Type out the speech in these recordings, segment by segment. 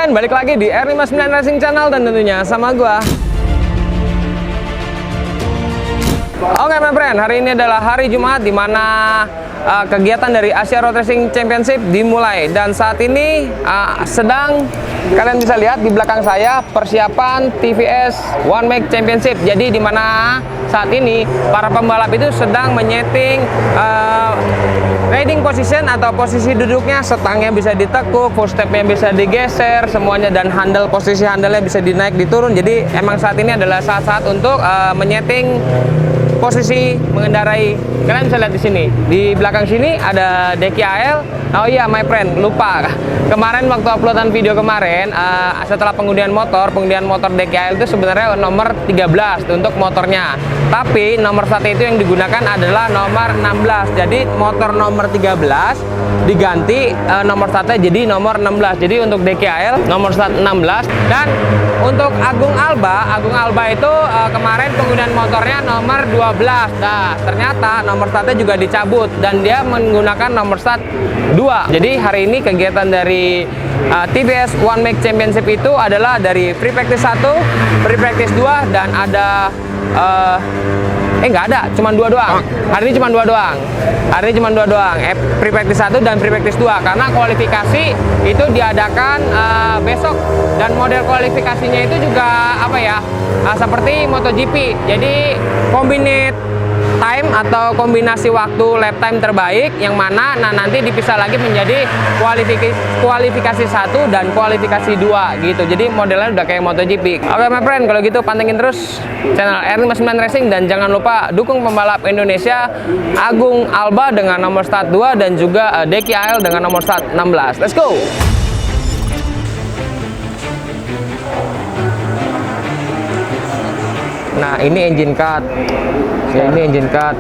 friend, balik lagi di R59 Racing Channel dan tentunya sama gua. Oke my friend, hari ini adalah hari Jumat di mana kegiatan dari Asia Road Racing Championship dimulai, dan saat ini kalian bisa lihat di belakang saya persiapan TVS One Make Championship. Jadi di mana saat ini para pembalap itu sedang menyeting riding position atau posisi duduknya, setangnya bisa ditekuk, full stepnya bisa digeser semuanya, dan posisi handle-nya bisa dinaik diturun. Jadi emang saat ini adalah saat-saat untuk menyeting posisi mengendarai. Kalian bisa lihat di sini, di belakang sini ada DKIL. Oh iya my friend, lupa kemarin waktu uploadan video kemarin, setelah pengundian motor DKIL itu sebenarnya nomor 13 untuk motornya, tapi nomor satu itu yang digunakan adalah nomor 16. Jadi motor nomor 13 diganti nomor satu jadi nomor 16. Jadi untuk DKIL nomor 16. Dan untuk Agung Alba itu kemarin pengundian motornya nomor 12. Nah, ternyata nomor startnya juga dicabut dan dia menggunakan nomor start 2. Jadi hari ini kegiatan dari TVS One Make Championship itu adalah dari free practice 1, free practice 2, dan ada nggak ada, cuma 2 doang. Hari ini cuma 2 doang. Free practice 1 dan free practice 2 karena kualifikasi itu diadakan besok, dan model kualifikasinya itu juga seperti MotoGP. Jadi combinate time atau kombinasi waktu lap time terbaik yang mana nanti dipisah lagi menjadi kualifikasi 1 dan kualifikasi 2 gitu. Jadi modelnya udah kayak MotoGP. Oke my friend, kalau gitu pantengin terus channel R59 Racing dan jangan lupa dukung pembalap Indonesia Agung Alba dengan nomor start 2 dan juga DKIL dengan nomor start 16. Let's go. Nah, ini engine cut. Ini engine cut.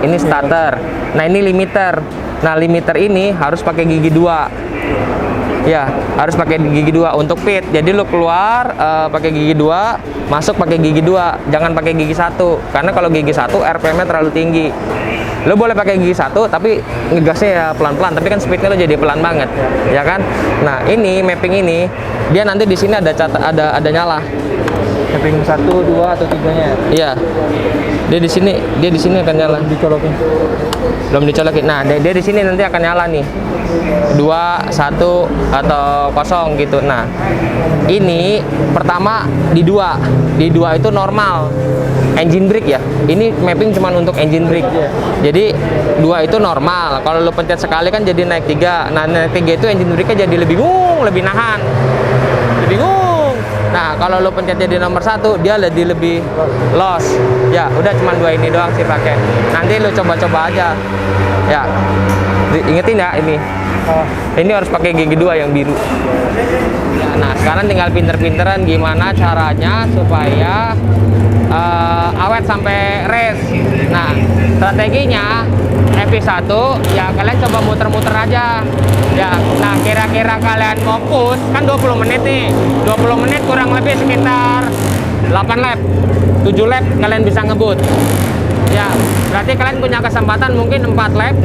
Ini starter. Nah, ini limiter. Nah, limiter ini harus pakai gigi 2. Ya, harus pakai gigi 2 untuk pit. Jadi lu keluar pakai gigi 2, masuk pakai gigi 2. Jangan pakai gigi 1. Karena kalau gigi 1 RPM-nya terlalu tinggi. Lo boleh pakai gigi 1 tapi ngegasnya ya pelan-pelan, tapi kan speednya lo jadi pelan banget, ya kan? Nah, ini mapping ini dia nanti di sini ada nyala. Mapping 1, 2 atau 3-nya? Iya. Dia di sini akan nyala. Belum dicolokin. Nah, dia di sini nanti akan nyala nih. 2, 1 atau 0 gitu. Nah, ini pertama di 2 itu normal. Engine brake ya. Ini mapping cuma untuk engine brake. Jadi 2 itu normal. Kalau lu pencet sekali kan jadi naik 3. Nah, naik 3 itu engine brake-nya jadi lebih nahan. Nah, kalau lu pencet jadi nomor 1, dia lebih loss. Ya, udah cuma 2 ini doang sih pakai. Nanti lu coba-coba aja. Ya. Ingetin ya ini. Ini harus pakai gigi 2 yang biru. Ya, nah, sekarang tinggal pinter-pinteran gimana caranya supaya awet sampai race. Nah, strateginya FP1 ya kalian coba muter-muter aja. Ya, nah kira-kira kalian mau push kan 20 menit nih. 20 menit kurang lebih sekitar 8 lap. 7 lap kalian bisa ngebut. Ya, berarti kalian punya kesempatan mungkin 4 lap.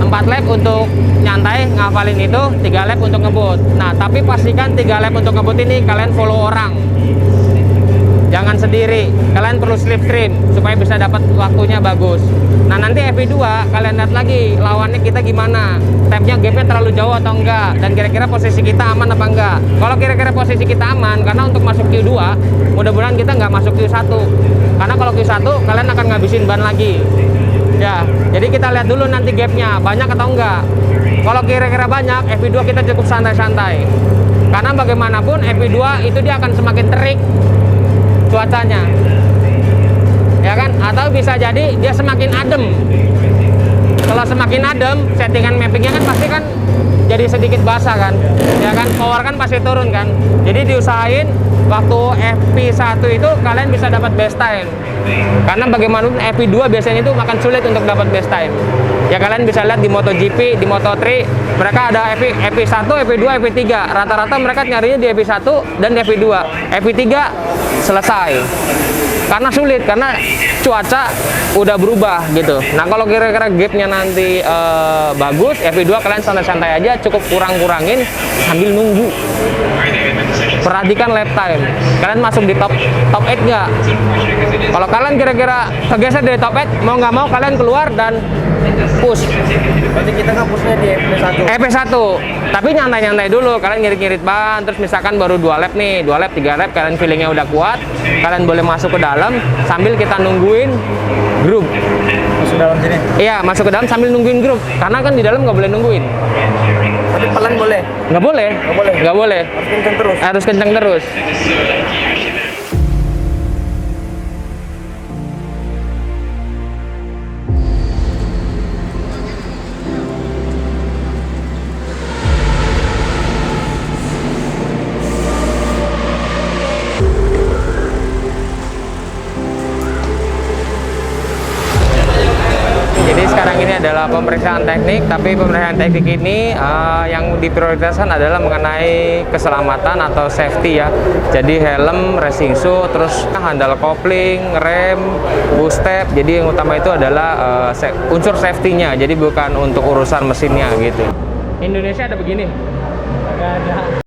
4 lap untuk nyantai ngafalin itu, 3 lap untuk ngebut. Nah, tapi pastikan 3 lap untuk ngebut ini kalian follow orang. Jangan sendiri, kalian perlu slipstream supaya bisa dapat waktunya bagus. Nah, nanti FP2 kalian lihat lagi lawannya kita gimana, stepnya gapnya terlalu jauh atau enggak, dan kira-kira posisi kita aman apa enggak. Kalau kira-kira posisi kita aman, karena untuk masuk Q2 mudah-mudahan kita nggak masuk Q1, karena kalau Q1 kalian akan ngabisin ban lagi. Ya, jadi kita lihat dulu nanti gapnya banyak atau enggak. Kalau kira-kira banyak, FP2 kita cukup santai-santai, karena bagaimanapun FP2 itu dia akan semakin terik cuacanya, ya kan? Atau bisa jadi dia semakin adem. Kalau semakin adem, settingan mappingnya kan pasti kan jadi sedikit basah kan, ya kan? Power kan pasti turun kan. Jadi diusahain waktu FP1 itu kalian bisa dapat best time, karena bagaimanapun FP2 biasanya itu makan sulit untuk dapat best time. Ya kalian bisa lihat di MotoGP, di Moto3 mereka ada FP1, FP2, FP3. Rata-rata mereka nyarinya di FP1 dan FP2. FP3 selesai. karena sulit, karena cuaca udah berubah gitu. Nah kalau kira-kira gapnya nanti bagus, FP2 kalian santai-santai aja, cukup kurang-kurangin sambil nunggu. Perhatikan lap time, kalian masuk di top 8 nggak? Kalau kalian kira-kira kegeser dari top 8, mau nggak mau kalian keluar dan push. Berarti kita nggak pushnya di FP1. FP1, tapi nyantai-nyantai dulu, kalian ngirit-ngirit ban, terus misalkan baru 2 lap nih, 2 lap, 3 lap, kalian feelingnya udah kuat, kalian boleh masuk ke dalam sambil kita nungguin grup. Masuk dalam sini. Iya, masuk ke dalam sambil nungguin grup, karena kan di dalam nggak boleh nungguin. Tapi pelan boleh. Nggak boleh. Nggak boleh. Nggak boleh. Harus kenceng terus. Harus kencang terus. Jadi sekarang ini adalah pemeriksaan teknik, tapi pemeriksaan teknik ini yang diprioritaskan adalah mengenai keselamatan atau safety ya. Jadi helm, racing shoe, terus handle kopling, rem, boost step. Jadi yang utama itu adalah unsur safety-nya. Jadi bukan untuk urusan mesinnya gitu. Indonesia ada begini? Nggak ada.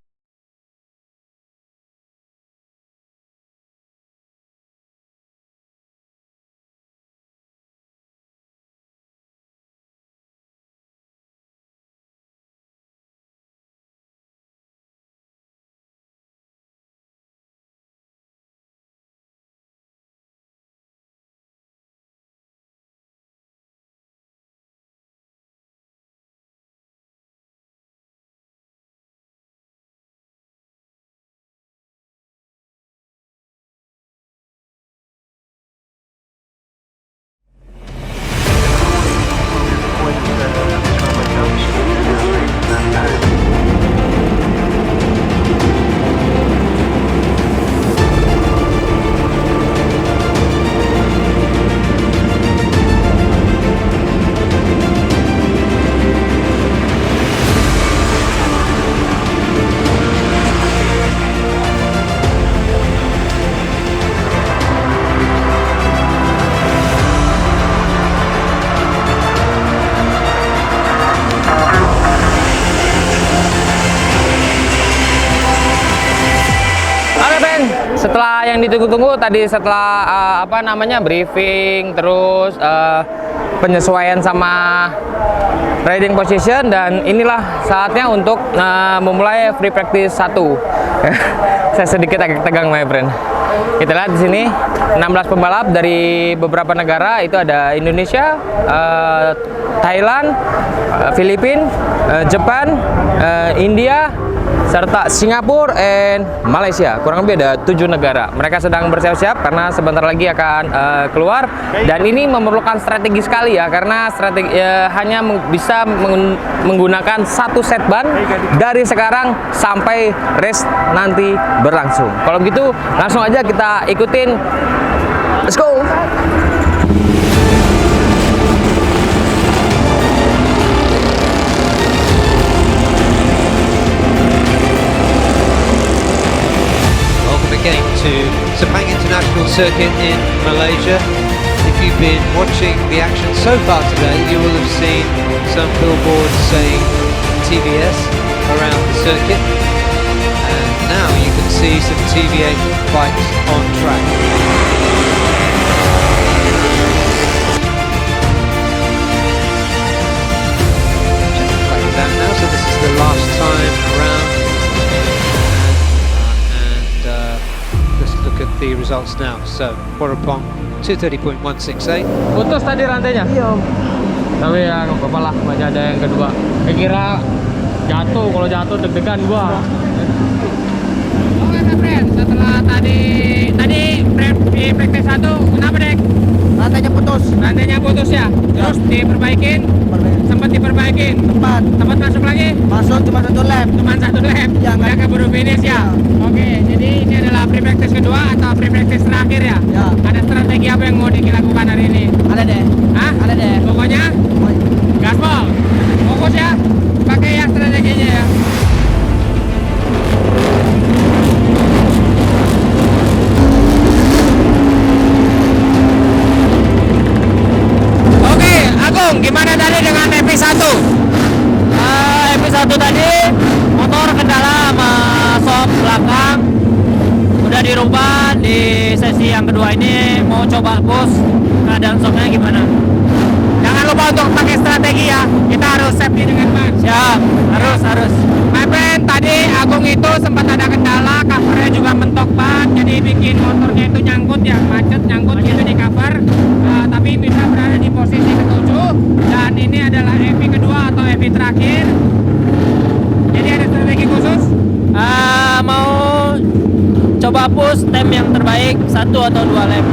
Setelah yang ditunggu-tunggu tadi, setelah briefing, terus penyesuaian sama riding position, dan inilah saatnya untuk memulai free practice 1. Saya sedikit agak tegang, my friend. Kita lihat di sini 16 pembalap dari beberapa negara, itu ada Indonesia, Thailand, Filipina, Jepang, India, serta Singapura dan Malaysia. Kurang lebih ada 7 negara. Mereka sedang bersiap-siap karena sebentar lagi akan keluar, dan ini memerlukan strategi sekali ya, karena strategi hanya bisa menggunakan 1 set ban dari sekarang sampai race nanti berlangsung. Kalau gitu langsung aja kita ikutin. Let's go. Again to Sepang International Circuit in Malaysia. If you've been watching the action so far today, you will have seen some billboards saying TVS around the circuit, and now you can see some TV8 bikes on track. Check the flags out now, so this is the last time around. Look at the results now. So Porapong 230.168. Putus tadi rantainya? Iya. Tapi ya nggak apa-apa lah, masih ada yang kedua. Saya kira jatuh, kalau jatuh deg-degan gua. Oke, my friend, setelah tadi di practice 1, kenapa dek? Rantainya putus. Rantainya putus ya? Terus diperbaikin? Sempat diperbaikin? Sempat masuk lagi? Masuk cuma 1 lap. Cuma 1 lap? Ya, udah keburu finish ya? Oke, jadi ini adalah free practice kedua atau free practice terakhir ya? Ya. Ada strategi apa yang mau dilakukan hari ini? Ada deh. Hah? Ada deh. Pokoknya gaspol, fokus ya, pakai ya strateginya ya. belakang udah dirubah di sesi yang kedua ini. Mau coba push keadaan shocknya gimana? Jangan lupa untuk pakai strategi ya. Kita harus safety dengan ban. Siap, harus. My friend, tadi Agung itu sempat ada kendala, covernya juga mentok ban, jadi bikin motornya itu nyangkut ya, macet nyangkut gitu di cover. Tapi bisa berada di posisi ke-7 dan ini adalah EV kedua atau EV terakhir. Jadi ada strategi khusus? Mau coba push time yang terbaik 1 atau 2 lap.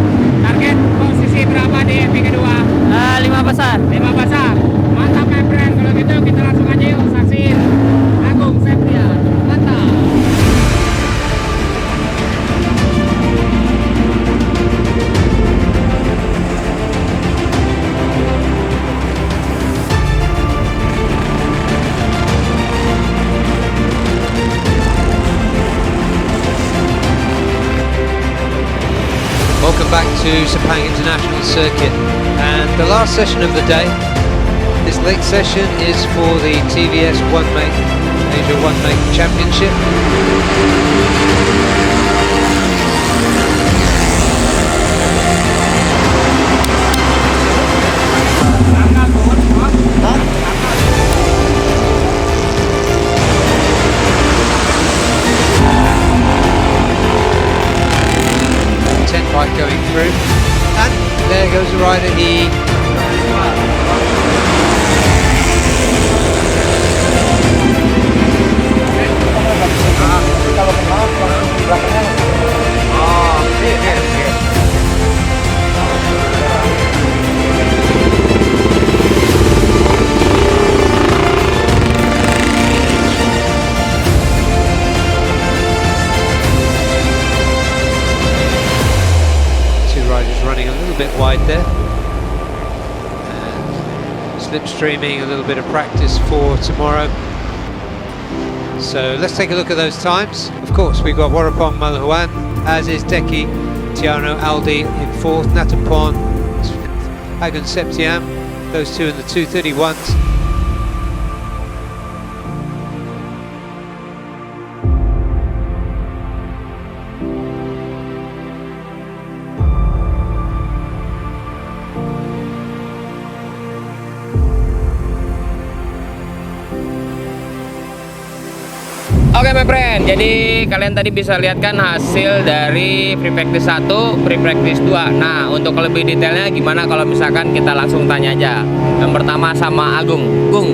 Target posisi berapa di EV kedua? 5 besar. 5 besar. Mantap my friend, kalau gitu kita langsung aja yuk saksiin Agung Septia. Mantap. Welcome back to Sepang International Circuit, and the last session of the day. This late session is for the TVS One Make Asia One Make Championship. Bike going through, and there goes the rider. He running a little bit wide there, and slipstreaming, a little bit of practice for tomorrow. So let's take a look at those times. Of course, we've got Warapong Malahuan, as is Deki Tiano Aldi in 4th, Natapon, Agun Septiam, those two in the 231s. Oke my friend, jadi kalian tadi bisa lihat kan hasil dari free practice 1, free practice 2. Nah, untuk lebih detailnya gimana kalau misalkan kita langsung tanya aja. Yang pertama sama Agung. Gung,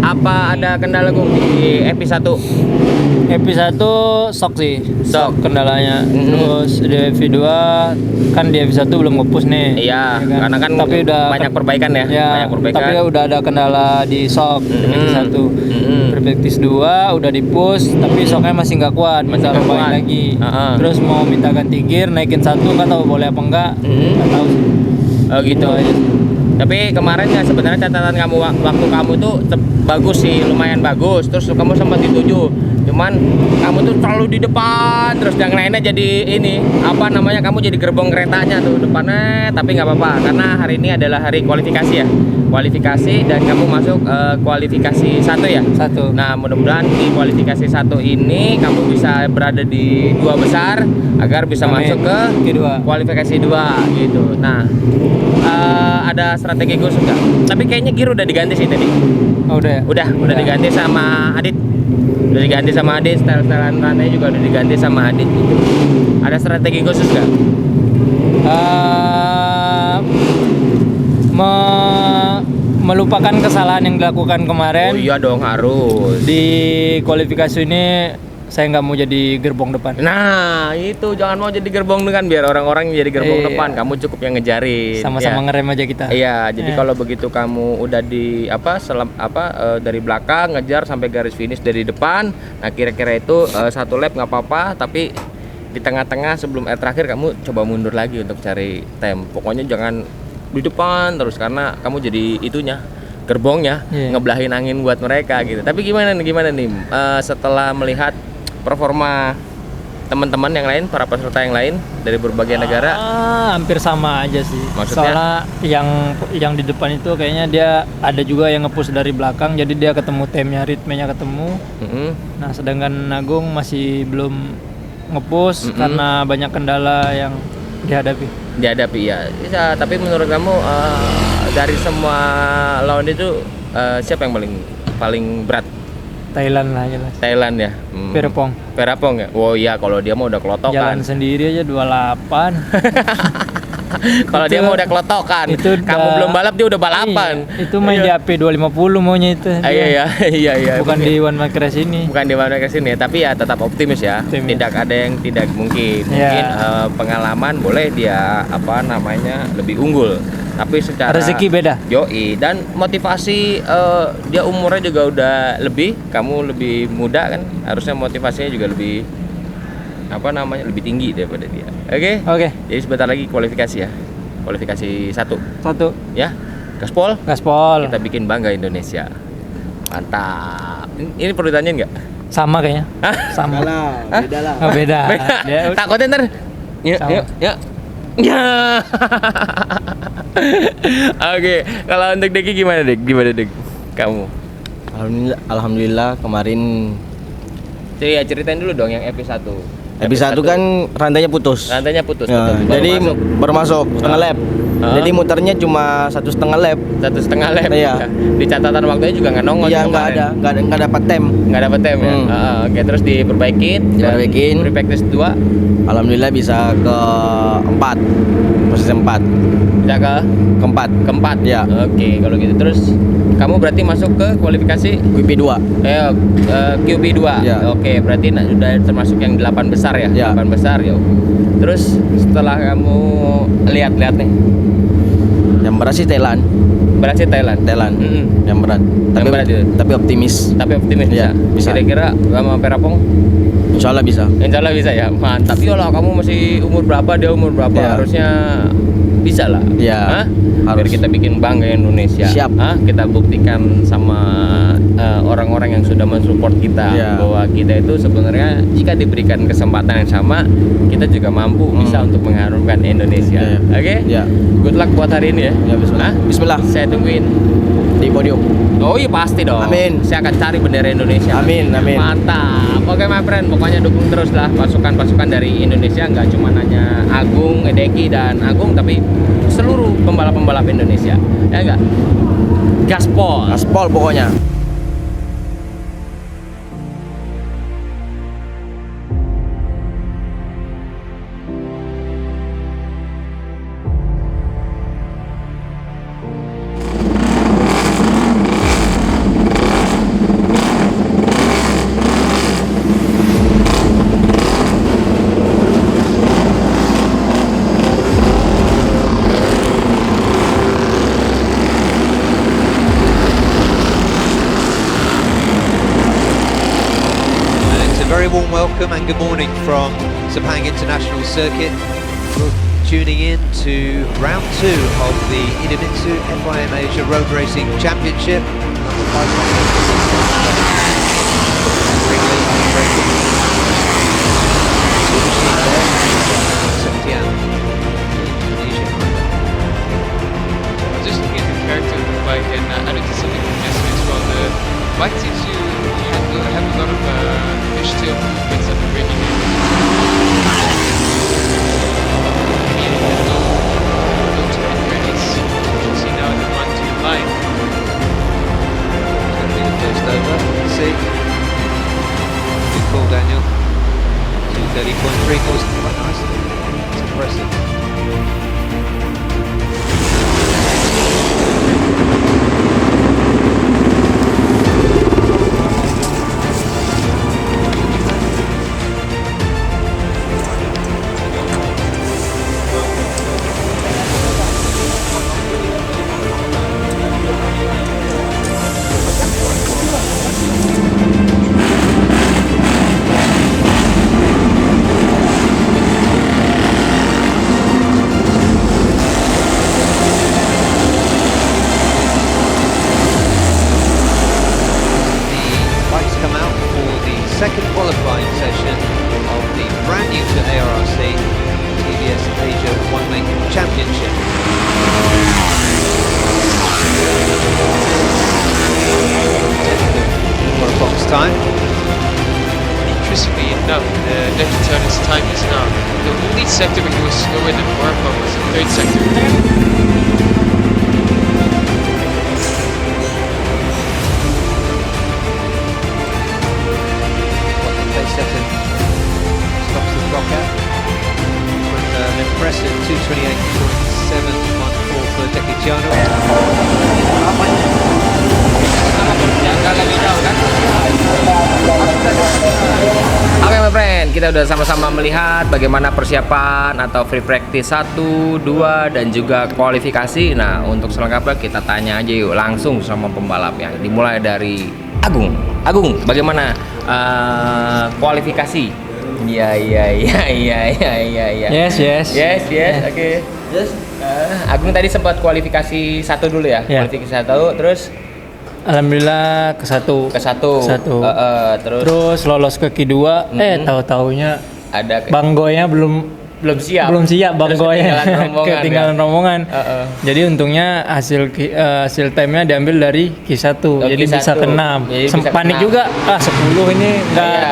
apa ada kendala Gung di FP1? FP1 shock sih, Shock. kendalanya. Terus di FP2 kan di FP1 belum nge-push nih. Iya, ya karena kan tapi udah banyak perbaikan ya, banyak perbaikan. Tapi udah ada kendala di shock di FP1. Practice 2 udah di-push tapi shocknya masih nggak kuat, Masih minta nggak cobain kuat. lagi. Terus Mau minta ganti gear, naikin 1 nggak tahu boleh apa enggak. Nggak tahu sih. Oh gitu. Tapi kemarin ya sebenarnya catatan kamu waktu kamu tuh bagus sih, lumayan bagus. Terus kamu sempat dituju. Cuman kamu tuh selalu di depan, terus yang lainnya jadi ini apa namanya, kamu jadi gerbong keretanya tuh depannya. Tapi nggak apa-apa karena hari ini adalah hari kualifikasi ya, kualifikasi dan kamu masuk kualifikasi 1 ya. 1. Nah mudah-mudahan di kualifikasi 1 ini kamu bisa berada di 2 besar agar bisa Amin. masuk ke Kedua. kualifikasi 2 gitu. Nah ada strategi khusus nggak? Tapi kayaknya gear udah diganti sih tadi. Oh, udah ya? Udah diganti sama Adit. Udah diganti sama Adit, style-stylean rantai juga udah diganti sama Adit gitu. Ada strategi khusus nggak? Melupakan kesalahan yang dilakukan kemarin. Oh iya dong, harus. Di kualifikasi ini saya nggak mau jadi gerbong depan. Nah itu, jangan mau jadi gerbong depan, biar orang-orang jadi gerbong depan, kamu cukup yang ngejarin. Sama-sama ya. ngerem aja kita. Iya, jadi kalau begitu kamu udah di dari belakang ngejar sampai garis finish dari depan, nah kira-kira itu 1 lap nggak apa-apa, tapi di tengah-tengah sebelum terakhir kamu coba mundur lagi untuk cari time. Pokoknya jangan di depan terus karena kamu jadi itunya, gerbongnya, ngebelahin angin buat mereka gitu. Tapi gimana nih setelah melihat performa teman-teman yang lain, para peserta yang lain dari berbagai negara? Hampir sama aja sih. Maksudnya? Soalnya yang di depan itu kayaknya dia ada juga yang nge-push dari belakang, jadi dia ketemu temnya, ritmenya ketemu. Mm-mm. Nah, sedangkan Agung masih belum nge-push karena banyak kendala yang dihadapi. Dihadapi ya. Tapi menurut kamu dari semua lawan itu siapa yang paling berat? Thailand lah jelas. Thailand ya. Perapong. Perapong ya. Oh iya, kalau dia mau udah kelotokan. Jalan sendiri aja 28. Kalau dia mau udah kelotokan. Itu Kamu udah- belum balap, dia udah balapan. Iya, itu main di AP 250 maunya itu. Iya. Bukan di One Mark Race ini. Bukan di mana ke sini, tapi ya tetap optimis ya. Optimis. Tidak ada yang tidak mungkin. Ya. Mungkin pengalaman boleh dia lebih unggul. Tapi secara Rezeki beda. Yoi, dan motivasi dia umurnya juga udah lebih, kamu lebih muda kan, harusnya motivasinya juga lebih lebih tinggi daripada dia. Oke. Jadi sebentar lagi kualifikasi ya. Kualifikasi 1 ya. Gaspol. Gaspol. Kita bikin bangga Indonesia. Mantap. Ini perlu ditanyain nggak? Sama kayaknya. Hah? Sama. Beda lah. Oh, beda. Dia- Takutnya ntar. Sama. Ya. Oke, kalau untuk Deki gimana Dek? Kamu? Alhamdulillah kemarin Ceritain dulu dong yang EP1. EP1 kan rantainya putus. Rantainya putus. Ya, betul. jadi baru masuk setengah lap. Ah. Jadi muternya cuma 1,5 lap. 1,5 lap. Iya. Di catatan waktunya juga nggak nongol. Iya, kemarin. nggak dapat tem. Nggak dapat tem ya. Hmm. Oke, terus diperbaikin. Diperbaikin. Free practice 2 Alhamdulillah bisa ke 4. Posisi 4. bisa keempat. Ya. Oke, kalau gitu terus kamu berarti masuk ke kualifikasi QP2. QP2. Ya. Oke, berarti udah termasuk yang 8 besar ya? Ya. 8 besar ya. Terus setelah kamu lihat-lihat nih, Yang berat sih Thailand. berarti Thailand. Mm-mm. Yang berat. Yang berat itu. Tapi optimis. Tapi optimis Ya, bisa. Kira-kira sama Perapong? Insya Allah bisa. Insya Allah bisa ya. Mantap. Yolah, kamu masih umur berapa? Dia umur berapa? Ya. Harusnya bisa lah. Ya, Hah? Biar harus. kita bikin bangga Indonesia. Siap. Hah? Kita buktikan sama orang-orang yang sudah mensupport kita Ya. bahwa kita itu sebenarnya jika diberikan kesempatan yang sama, kita juga mampu bisa untuk mengharumkan Indonesia. Ya. Oke? Ya. Good luck buat hari ini ya. Ya, bismillah. Hah? Bismillah. Saya tungguin. Di podium. Oh iya pasti dong. Amin. Saya akan cari bendera Indonesia. Amin. Mantap. Oke my friend, pokoknya dukung terus lah pasukan-pasukan dari Indonesia, nggak cuma hanya Agung, Deki dan Agung, tapi seluruh pembalap-pembalap Indonesia. Ya enggak? Gaspol. Aspal pokoknya. And it's a very warm welcome and good morning from Sepang International Circuit. We're tuning in to round 2 of the Idemitsu FIM Asia Road Racing Championship. Number 5. Septian, Indonesia. Just looking at the character of the bike, and I noticed something missing as well. The bike seems to have a lot of initiative movements at the braking area. No turn credits. You can see now the run to the line. Going to be the first over. See. Good call, Daniel. 230.3 goes quite nicely. It's impressive. championship. For a box time. Interestingly enough, Nicky Turner's time is now the only sector where he was slower than Warpon was the third sector. Second stops the clock out with an impressive 2:28.714 for Dekichiano. Oke my friend, kita udah sama-sama melihat bagaimana persiapan atau free practice 1, 2, dan juga kualifikasi. Nah, untuk selengkapnya kita tanya aja yuk langsung sama pembalapnya. Dimulai dari Agung. Agung, bagaimana kualifikasi? Iya. Yes. Oke. Agung tadi sempat kualifikasi 1 dulu ya? Ya. Kualifikasi 1, terus Alhamdulillah ke satu. Satu. Terus lolos ke Q2. Tahu-taunya ada Bang Goynya belum siap Bang Terus Goynya. ketinggalan rombongan, Ketinggalan rombongan. Jadi untungnya hasil time-nya diambil dari Q1. Jadi Q1. bisa ke-6. Jadi bisa Panik ke-6. juga. 10 ini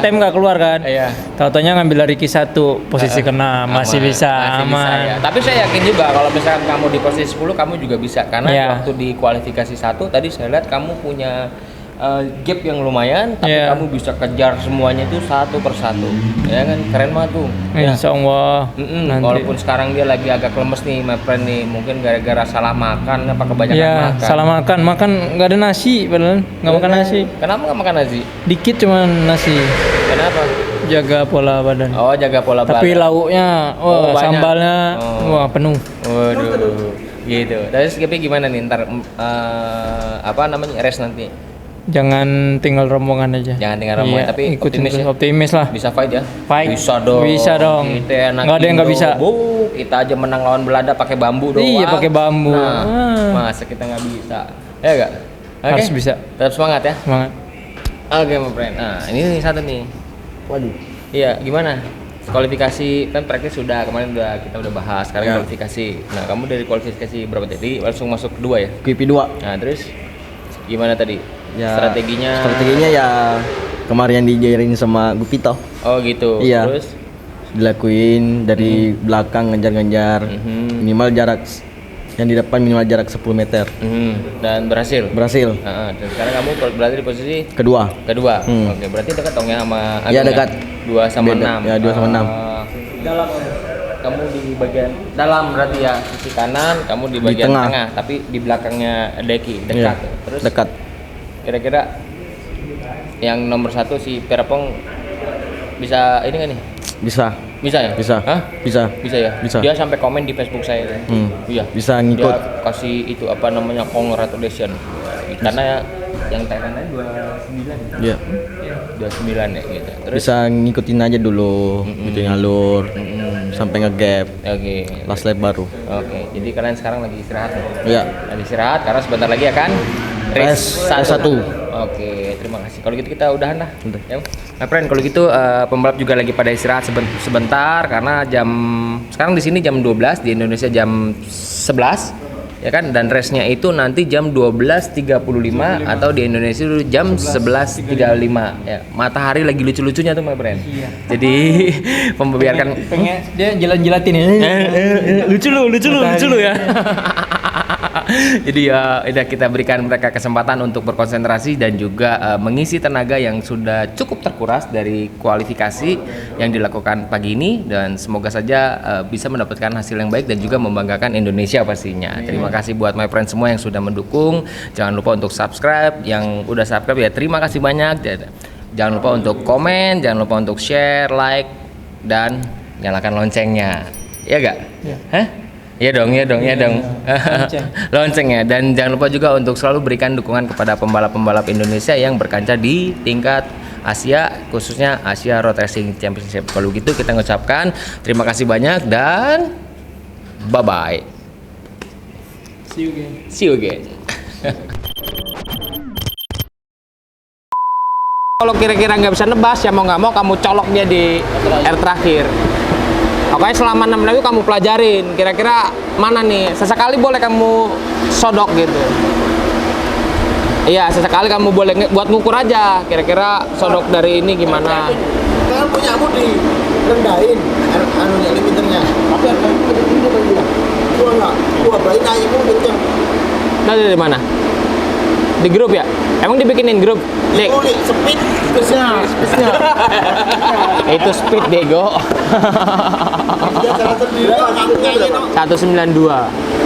time nggak keluar kan. Iya. Tahu-taunya ngambil dari Q1 posisi ke-6. Masih bisa aman. ya. Tapi saya yakin juga kalau misalkan kamu di posisi 10 kamu juga bisa karena Iya. waktu di kualifikasi 1 tadi saya lihat kamu punya gap yang lumayan tapi Iya. kamu bisa kejar semuanya itu satu persatu. Ya kan keren banget tuh. Insya Allah. nanti. Walaupun sekarang dia lagi agak lemes nih my friend nih, mungkin gara-gara salah makan apa kebanyakan Ya, makan. salah makan nggak ada nasi padahal nggak makan nasi. Kenapa nggak makan nasi? Dikit cuman nasi. Kenapa? Jaga pola badan. Oh, jaga pola Tapi badan. lauknya, banyak. sambalnya, penuh. Waduh, gitu. Tapi gimana nih ntar race nanti? Jangan tinggal rombongan aja. Jangan tinggal rombongan, tapi ikutin optimis ya? optimis lah. Bisa fight ya? Fight. Bisa dong. Bisa dong. Kita enak Nggak ada yang nggak bisa. Kita aja menang lawan Belanda pakai bambu doang. Iya, pakai bambu. Nah, masa kita nggak bisa? Ya nggak? Oke. Harus bisa. Tetap semangat ya. Semangat. Oke, my friend. Nah, ini nih satu nih. Waduh. Iya, gimana? Kualifikasi kan praktis sudah kemarin kita udah bahas. Sekarang kualifikasi. Nah, kamu dari kualifikasi berapa tadi? Langsung masuk kedua ya? QP2. Nah, terus gimana tadi? Ya, Strateginya ya kemarin dijarin sama Gupito. Oh, gitu. Iya. Terus Dilakuin dari belakang ngejar-ngejar. Minimal jarak yang di depan minimal jarak 10 meter. dan berhasil. Berhasil. Dan sekarang kamu berarti di posisi Kedua. kedua. Oke, berarti dekat dong ya sama Iya, Agung dekat. 2 sama Beda. 6. Ya, 2 sama 6. Dalam kamu di bagian dalam berarti ya, sisi kanan, kamu di bagian tengah. tengah, tapi di belakangnya Deki, dekat. Iya, Terus dekat. kira-kira yang nomor 1 si Perapong bisa ini kan nih? Bisa. Bisa ya? Bisa. Hah? Bisa. Bisa ya? Bisa. Dia sampai komen di Facebook saya. Iya. Bisa ngikut. Dia kasih itu apa namanya congratulation. Karena ya yang Thailand 29. Iya. 29 ya gitu. Terus Bisa ngikutin aja dulu, ngikutin alur sampai nge-gap. oke. Last lap baru. Oke. Jadi kalian sekarang lagi istirahat nih. Iya. Lagi istirahat karena sebentar lagi akan race Race 1. Oke, terima kasih. Kalau gitu kita udahan lah. Udah. Ya. Nah, friend, kalau gitu pembalap juga lagi pada istirahat sebentar karena sekarang di sini jam 12, di Indonesia jam 11. Ya kan, dan race-nya itu nanti jam 12.35 atau di Indonesia itu jam 11.35 ya. Matahari lagi lucu-lucunya tuh my friend. Jadi membiarkan Pengen dia jilat-jilatin ya. lucu lu ya. Jadi ya udah kita berikan mereka kesempatan untuk berkonsentrasi dan juga mengisi tenaga yang sudah cukup terkuras dari kualifikasi yang dilakukan pagi ini, dan semoga saja bisa mendapatkan hasil yang baik dan juga membanggakan Indonesia pastinya. Terima kasih buat my friend semua yang sudah mendukung. Jangan lupa untuk subscribe, yang udah subscribe ya terima kasih banyak. Jangan lupa untuk komen, jangan lupa untuk share, like, dan nyalakan loncengnya. Iya gak? Iya. Hah? Iya dong. Lonceng. Lonceng ya. Dan jangan lupa juga untuk selalu berikan dukungan kepada pembalap-pembalap Indonesia yang berkancah di tingkat Asia, khususnya Asia Road Racing Championship. Kalau gitu kita mengucapkan terima kasih banyak dan bye-bye. See you again. Kalau kira-kira nggak bisa nebas, ya mau nggak mau kamu colok dia di air terakhir. Pokoknya selama 6 minggu kamu pelajarin, kira-kira mana nih, sesekali boleh kamu sodok gitu. Iya, sesekali kamu boleh buat ngukur aja, kira-kira sodok dari ini gimana. Kan punyamu direndahin anunya limiternya. Tapi harganya itu kan bilang. Gua enggak. Gua berarti naikmu kenceng. Dari mana? Di grup ya? Emang dibikinin grup? Dek. Kulit speed spesial. Itu speed Dego. Dia jalan sendiri angkanya itu. 192.